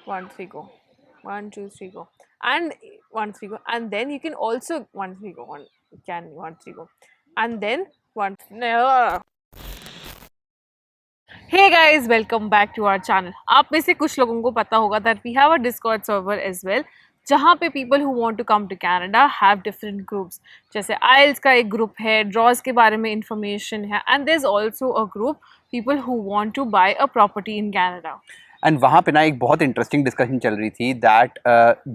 1 3 go, 1 2 3 go, and 1 3 go, and then you can also 1 3 go, 1 can 1 3 go, and then 1 no. Hey guys, welcome back to our channel. आप में से कुछ लोगों को पता होगा that we have a Discord server as well, जहाँ पे people who want to come to Canada have different groups. जैसे IELTS का एक group है, draws के बारे में information है, and there's also a group people who want to buy a property in Canada. And वहाँ पे ना एक बहुत इंटरेस्टिंग डिस्कशन चल रही थी दैट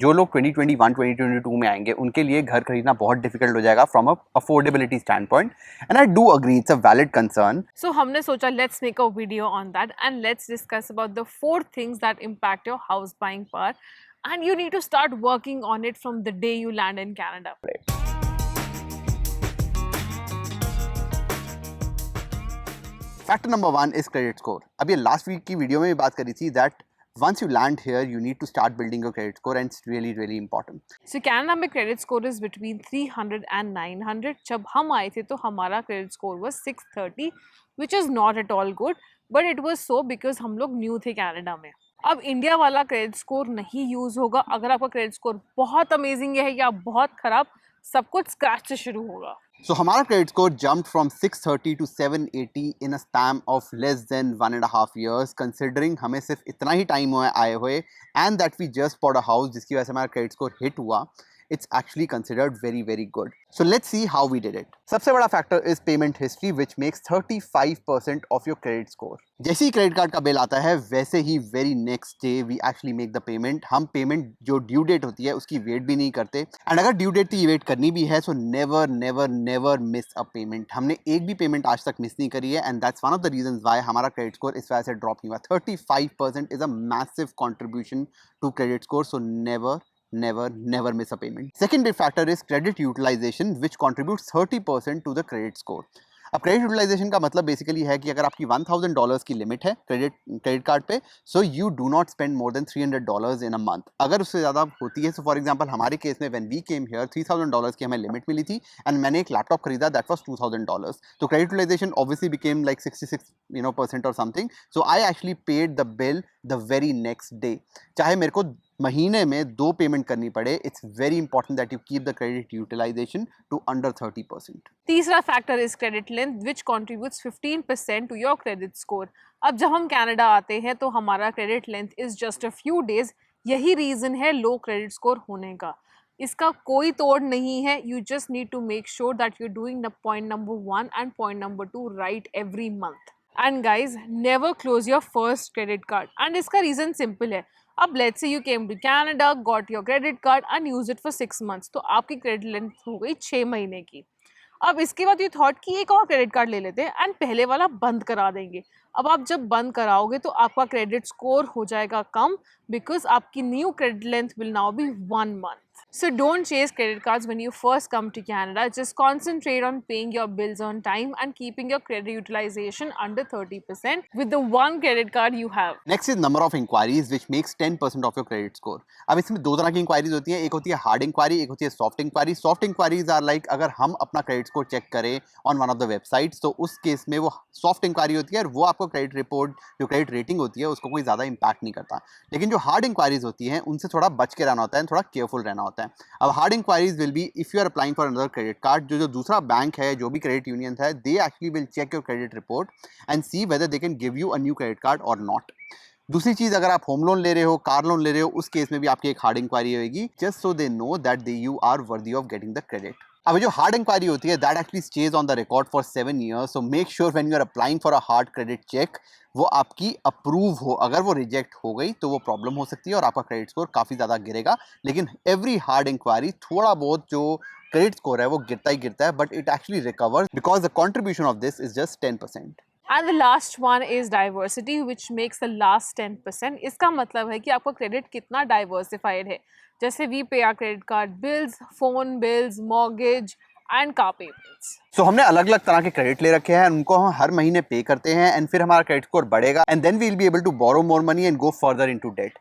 जो लोग 2021 2022 में आएंगे उनके लिए घर खरीदना बहुत डिफिकल्ट हो जाएगा from a affordability stand point and I do agree it's a valid concern. So हमने सोचा let's make a video on that and let's discuss about the 4 things that impact your house buying power and you need to start working on it from the day you land in Canada. Factor number 1 is credit score. अब ये last week की video में भी बात करी थी that once you land here you need to start building your credit score and it's really important. So Canada में credit score is between 300 and 900. जब हम आए थे तो हमारा credit score was 630 which is not at all good but it was so because हम लोग new थे Canada में. अब इंडिया वाला क्रेडिट स्कोर नहीं यूज होगा. अगर आपका क्रेडिट स्कोर बहुत अमेजिंग है या बहुत खराब, सब कुछ स्क्रैच से शुरू होगा. So हमारा credit score jumped from 630 to 780 in a span of less than 1.5 years considering हमें सिर्फ इतना ही टाइम हुआ आए हुए and that we just bought a house जिसकी वजह से हमारा credit score hit हुआ. It's actually considered very good. So let's see how we did it. सबसे बड़ा factor is payment history which makes 35% of your credit score. जैसे ही credit card का bill आता है वैसे ही very next day we actually make the payment. हम payment जो due date होती है उसकी wait भी नहीं करते and अगर due date की wait करनी भी है so never miss a payment. हमने एक भी payment आज तक miss नहीं करी है and that's one of the reasons why हमारा credit score इस वजह से drop नहीं हुआ. 35% is a massive contribution to credit score, so never miss a payment. Second big factor is credit utilization which contributes 30% to the credit score. अब credit utilisation का मतलब basically है कि अगर आपकी $1000 की लिमिट है क्रेडिट कार्ड पे so you do not spend more than $300 in a month. अगर उससे ज़्यादा होती है, सो फॉर एग्जांपल हमारे केस में व्हेन वी केम हियर $3000 की हमें लिमिट मिली थी एंड मैंने एक लैपटॉप खरीदा दैट वाज $2000. तो credit utilization obviously became like 66% और something. So I actually paid the bill the very next day. चाहे मेरे को महीने में 2 पेमेंट करनी पड़े, it's very important that you keep the credit utilization to under 30%. तीसरा factor is credit length which contributes 15% to your credit score. अब जब हम कनाडा आते हैं तो हमारा credit length is just a few days. यही रीजन है लो क्रेडिट स्कोर होने का. इसका कोई तोड़ नहीं है. You just need to make sure that you doing the point number 1 and point number 2 right every month. And guys never close your first credit card. And इसका रीजन सिंपल है. अब let's say you came to Canada, got your credit card and use it for 6 months, तो आपकी credit length हो गई 6 महीने की. अब इसके बाद यू थॉट कि एक और क्रेडिट कार्ड ले लेते हैं एंड पहले वाला बंद करा देंगे. अब आप जब बंद कराओगे तो आपका क्रेडिट स्कोर हो जाएगा कम बिकॉज आपकी new credit length will now be 1 month. So don't chase credit cards when you first come to Canada. Just concentrate on paying your bills on time and keeping your credit utilization under 30% with the one credit card you have. Next is number of inquiries which makes 10% of your credit score. अब इसमें दो तरह की inquiries होती हैं. एक होती है हार्ड इंक्वायरी, एक होती है soft inquiry. Soft inquiries are like अगर हम अपना क्रेडिट स्कोर चेक करें on one of the websites तो उस केस में वो सॉफ्ट इंक्वायरी होती है और वो आपको क्रेडिट रिपोर्ट जो क्रेडिट रेटिंग होती है उसको कोई ज़्यादा इंपैक्ट नहीं करता. लेकिन जो हार्ड इंक्वायरीज होती हैं उनसे थोड़ा बच के रहना होता है, थोड़ा केयरफुल रहना होता है. अब hard inquiries will be if you are applying for another credit card. जो दूसरा बैंक है, जो भी क्रेडिट यूनियन है, they actually will check your credit report and see whether they can give you a new credit card और not. दूसरी चीज, अगर आप होम लोन ले रहे हो, कार लोन ले रहे हो, उस केस में भी आपकी एक हार्ड इंक्वायरी होगी just so they know that they you are worthy of getting the credit. अब जो हार्ड इंक्वायरी होती है that actually stays on the record for 7 years. So make sure when you are applying for a hard credit check वो आपकी approve हो. अगर वो reject हो गई तो वो प्रॉब्लम हो सकती है और आपका क्रेडिट स्कोर काफ़ी ज़्यादा गिरेगा. लेकिन एवरी हार्ड इंक्वायरी थोड़ा बहुत जो क्रेडिट स्कोर है वो गिरता ही गिरता है but it actually recovers because the contribution of this is just 10%. And the last one is diversity which makes the last 10%. इसका मतलब है कि आपका क्रेडिट कितना डाइवर्सिफाइड है. जैसे we pay our credit card bills, phone bills, mortgage and car payments. So हमने अलग अलग तरह के क्रेडिट ले रखे हैं, उनको हम हर महीने पे करते हैं एंड फिर हमारा क्रेडिट स्कोर बढ़ेगा and then we will be able to borrow more money and go further into debt.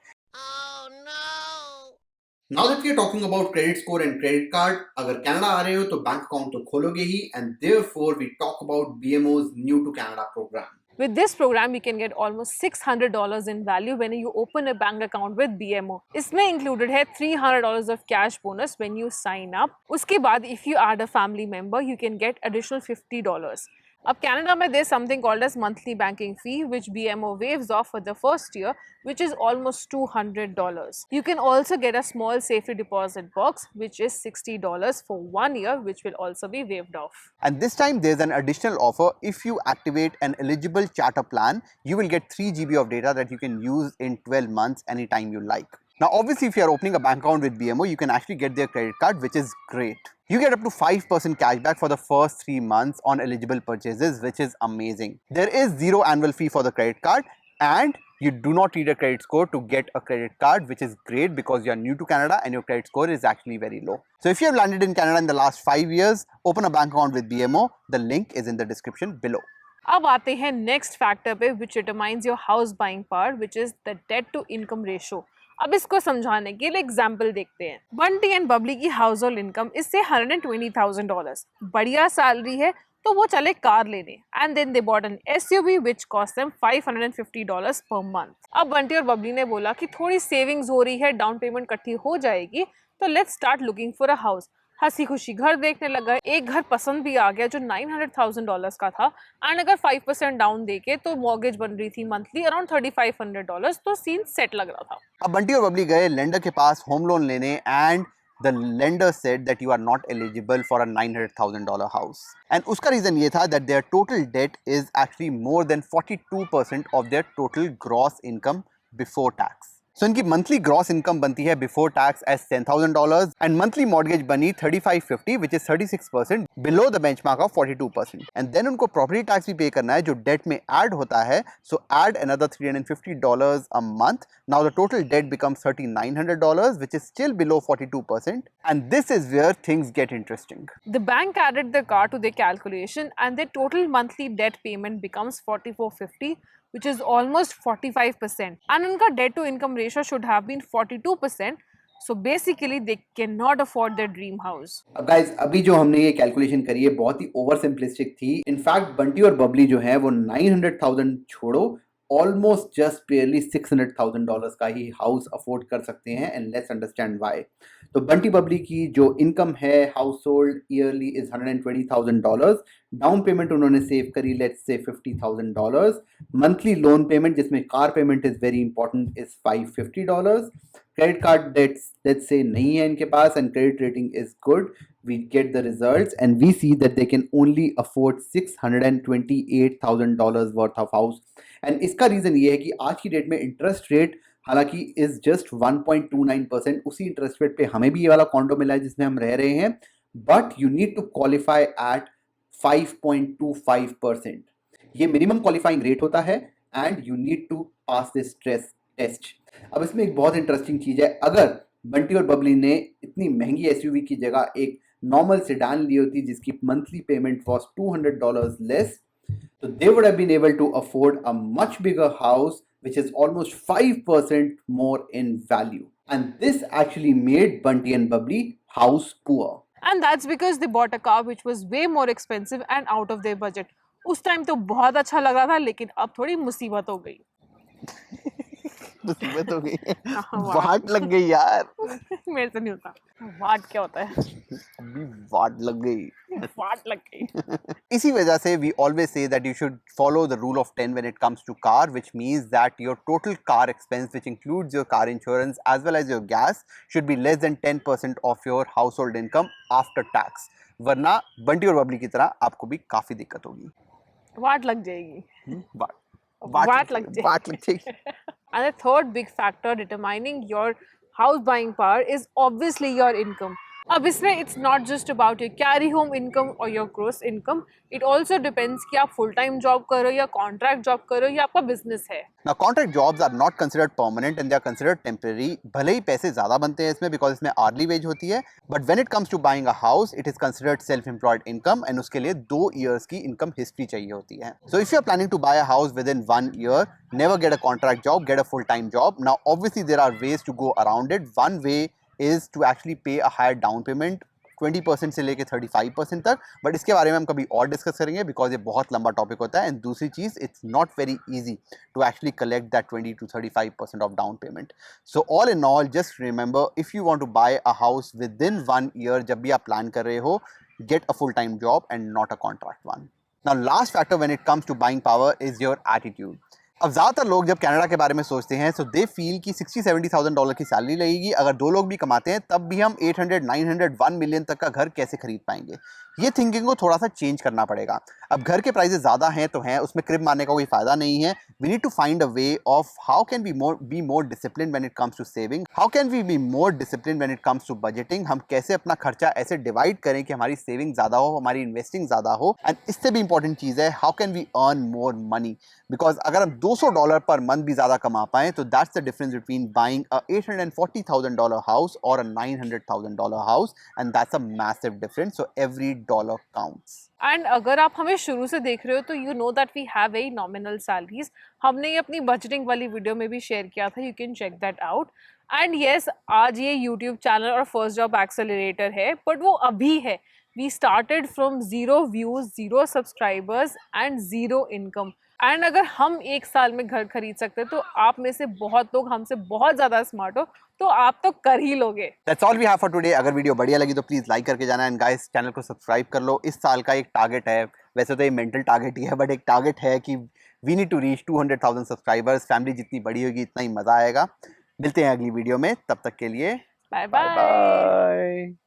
Now that we are talking about credit score and credit card, अगर कनाडा आ रहे हो तो बैंक अकाउंट तो खोलोगे ही and therefore we talk about BMO's new to Canada program. With this program, you can get almost $600 in value when you open a bank account with BMO. इसमें included है $300 of cash bonus when you sign up. उसके बाद if you add a family member, you can get additional $50. अब Canada में there's something called as monthly banking fee, which BMO waives off for the first year, which is almost $200. You can also get a small safety deposit box, which is $60 for 1 year, which will also be waived off. And this time there's an additional offer. If you activate an eligible chatr plan, you will get 3 GB of data that you can use in 12 months anytime you like. Now obviously if you are opening a bank account with BMO, you can actually get their credit card, which is great. You get up to 5% cashback for the first 3 months on eligible purchases, which is amazing. There is zero annual fee for the credit card, and you do not need a credit score to get a credit card, which is great because you are new to Canada and your credit score is actually very low. So if you have landed in Canada in the last 5 years, open a bank account with BMO. The link is in the description below. अब आते हैं next factor पे which determines your house buying power, which is the debt to income ratio. अब इसको समझाने के लिए example देखते हैं. बंटी एंड बबली की हाउस होल्ड इनकम इससे $120,000. बढ़िया सैलरी है तो वो चले कार लेने, and then they bought an SUV which cost them $550 per month. अब बंटी और बबली ने बोला कि थोड़ी सेविंग्स हो रही है, डाउन पेमेंट इकट्ठी हो जाएगी, तो let's start looking for a house. हंसी खुशी घर देखने लगा, एक घर पसंद भी आ गया जो $900,000 का था, एंड अगर 5% डाउन देके तो मॉर्गेज बन रही थी मंथली अराउंड $3,500, तो सीन सेट लग रहा था. अब बंटी और बबली गए लेंडर के पास होम लोन लेने, and the lender said that you are not eligible for a $900,000 house. And उसका reason ये था that their total debt is actually more than 42% of their total gross income before tax. So इनकी monthly gross income बनती है before tax as $10,000 and monthly mortgage बनी $3,550 which is 36% below the benchmark of 42%. And then उनको property tax भी pay करना है जो debt में add होता है, so add another $350 a month. Now the total debt becomes $3,900 which is still below 42%, and this is where things get interesting. The bank added the car to their calculation and their total monthly debt payment becomes $4,450, which is almost 45%, and उनका debt to income ratio should have been 42%. So basically they cannot afford their dream house. अब guys, अभी जो हमने ये calculation करी है बहुत ही over simplistic थी. इनफैक्ट बंटी और बबली जो है वो 900,000 छोड़ो, ऑलमोस्ट जस्ट पेयरली $600,000 का ही हाउस अफोर्ड कर सकते हैं, एंड लेट्स अंडरस्टैंड व्हाई. तो बंटी बबली की जो इनकम है household yearly is $120,000. Down payment उन्होंने सेव करी let's say $50,000. Monthly loan payment जिसमें car payment is very important is $550. Credit card debts let's say नहीं है इनके पास, and credit rating is good. We get the results and we see that they can only afford $628,000 worth of house. And इसका reason ये है कि आज की डेट में इंटरेस्ट रेट हालांकि इज जस्ट 1.29%. उसी इंटरेस्ट रेट पे हमें भी ये वाला कॉन्डो मिला है जिसमें हम रह रहे हैं, but you need to qualify at 5.25%. ये मिनिमम क्वालिफाइंग रेट होता है and you need to pass this stress test. अब इसमें एक बहुत इंटरेस्टिंग चीज है, अगर बंटी और बबली ने इतनी महंगी SUV की जगह एक नॉर्मल सेडान ली होती जिसकी monthly payment was $200 less, so they would have been able to afford a much bigger house which is almost 5% more in value, and this actually made Bunty and Bubbly house poor. And that's because they bought a car which was way more expensive and out of their budget. उस time तो बहुत अच्छा लग रहा था, लेकिन अब थोड़ी मुसीबत हो गई. मुसीबत हो गई, वाट लग गई यार. मेरे से नहीं होता. वाट क्या होता है? अभी वाट लग गई. वाट लग गई. इसी वजह से we always say that you should follow the rule of 10 when it comes to car, which means that your total car expense, which includes your car insurance as well as your gas, should be less than 10% of your household income after tax. वरना बंटी और बबली की तरह आपको भी काफी दिक्कत होगी. वाट लग जाएगी. वाट लग जाएगी. And the third big factor determining your house buying power is obviously your income. अब इसमें it's not just about your carry home income or your gross income. It also depends कि आप full time job कर रहे हो या contract job कर रहे हो या आपका business है. Now contract jobs are not considered permanent and they are considered temporary. भले ही पैसे ज़्यादा बनते हैं इसमें because इसमें hourly wage होती है, but when it comes to buying a house, it is considered self-employed income and उसके लिए 2 years की income history चाहिए होती है. So if you are planning to buy a house within 1 year, never get a contract job, get a full-time job. Now obviously there are ways to go around it. One way is to actually pay a higher down payment 20% से लेके 35% तक, but इसके बारे में हम कभी और discuss करेंगे बिकॉज ये बहुत लंबा टॉपिक होता है। एंड दूसरी चीज़, it's not very easy to actually collect that 20 to 35% of down payment. So all in all, just remember, if you want to buy a house within 1 year, जब भी आप प्लान कर रहे हो, get a full-time job and not a contract one. Now last factor when it comes to buying power is your attitude. अब ज़्यादातर लोग जब कनाडा के बारे में सोचते हैं सो दे फील कि 60-70,000 डॉलर की सैलरी लगेगी, अगर 2 लोग भी कमाते हैं तब भी हम 800, 900, 1 मिलियन तक का घर कैसे खरीद पाएंगे। ये थिंकिंग को थोड़ा सा चेंज करना पड़ेगा। अब घर के प्राइसेस ज़्यादा हैं तो हैं, उसमें क्रिब मारने का कोई फ़ायदा नहीं है। We need to find a way of how can we be more discipline when it comes to saving, how can we be more discipline when it comes to budgeting. हम कैसे अपना खर्चा ऐसे डिवाइड करें कि हमारी सेविंग ज़्यादा हो, हमारी इन्वेस्टिंग ज़्यादा हो। एंड इससे भी इंपॉर्टेंट चीज़ है, how can we earn more money, because अगर हम $200 पर मंथ भी ज़्यादा कमा पाएं तो that's the difference between buying a $840,000 house और a $900,000 house, and that's a massive difference. So every dollar counts. And अगर आप हमें शुरू से देख रहे हो तो you know that we have very nominal salaries. हमने ये अपनी बजटिंग वाली वीडियो में भी शेयर किया था, you can check that out. And yes, आज ये यूट्यूब चैनल और फर्स्ट जॉब एक्सेलरेटर है, बट वो अभी है। We started from 0 views, 0 subscribers and 0 income. And अगर हम एक साल में घर खरीद सकते हैं तो आप में से बहुत लोग हमसे बहुत ज़्यादा स्मार्ट हो, तो आप तो कर ही लोगे। That's all we have for today. अगर वीडियो बढ़िया लगी तो प्लीज़ लाइक करके जाना, एंड गाइस चैनल को सब्सक्राइब कर लो। इस साल का एक टारगेट है, वैसे तो ये मेंटल टारगेट ही है, बट एक टारगेट है कि we need to reach 200,000 subscribers. Family जितनी बड़ी होगी इतना ही मज़ा आएगा। मिलते हैं अगली वीडियो में, तब तक के लिए बाय बाय बाय। बाय।